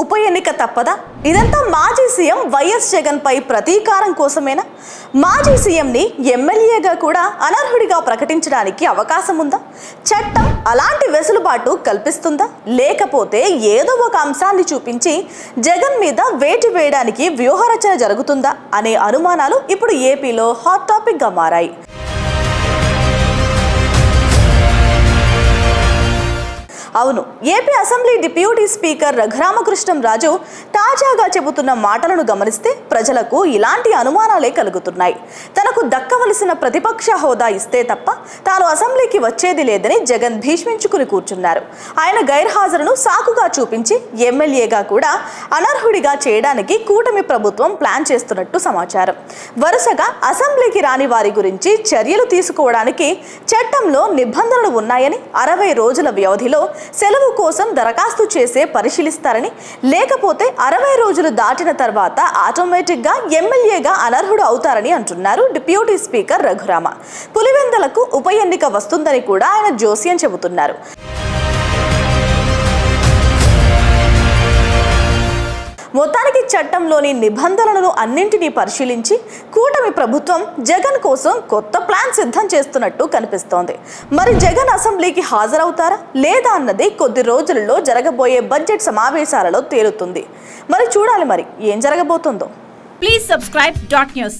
ఉప ఎన్నిక తప్పదా? ఇదంతా మాజీ సీఎం వైఎస్ జగన్ పై ప్రతీకారం కోసమేనా? మాజీ సీఎంని ఎమ్మెల్యేగా కూడా అనర్హుడిగా ప్రకటించడానికి అవకాశం ఉందా? చట్టం అలాంటి వెసులుబాటు కల్పిస్తుందా? లేకపోతే ఏదో ఒక అంశాన్ని చూపించి జగన్ మీద వేటు వేయడానికి వ్యూహరచన జరుగుతుందా అనే అనుమానాలు ఇప్పుడు ఏపీలో హాట్ టాపిక్ గా మారాయి. అవును, AP assembly deputy speaker Raghurama Krishnam Raju తాజాగా చెబుతున్న మాటలను గమనిస్తే ప్రజలకు ఇలాంటి అనుమానాలే కలుగుతున్నాయి. తనకు దక్కవలసిన ప్రతిపక్ష హోదా ఇస్తే తప్ప తాను అసెంబ్లీకి వచ్చేది లేదని జగన్ భీష్మించుకుని కూర్చున్నారు. ఆయన గైర్హాజరును సాకుగా చూపించి ఎమ్మెల్యేగా కూడా అనర్హుడిగా చేయడానికి కూటమి ప్రభుత్వం ప్లాన్ చేస్తున్నట్టు సమాచారం. వరుసగా అసెంబ్లీకి రాని వారి గురించి చర్యలు తీసుకోవడానికి చట్టంలో నిబంధనలు ఉన్నాయని, 60 రోజుల వ్యవధిలో సెలవు కోసం దరఖాస్తు చేసే పరిశీలిస్తారని, లేకపోతే 60 రోజులు దాటిన తర్వాత ఆటోమేటిక్ గా ఎమ్మెల్యేగా అనర్హుడు అవుతారని అంటున్నారు డిప్యూటీ స్పీకర్ రఘురామ. పులివెందులకు ఉప ఎన్నిక వస్తుందని కూడా ఆయన జోస్యం చెబుతున్నారు. మొత్తానికి చట్టంలోని నిబంధనలను అన్నింటినీ పరిశీలించి కూటమి ప్రభుత్వం జగన్ కోసం కొత్త ప్లాన్ సిద్ధం చేస్తున్నట్టు కనిపిస్తోంది. మరి జగన్ అసెంబ్లీకి హాజరవుతారా లేదా అన్నది కొద్ది రోజులలో జరగబోయే బడ్జెట్ సమావేశాలలో తేలుతుంది. మరి చూడాలి మరి ఏం జరగబోతుందో. Please subscribe .news.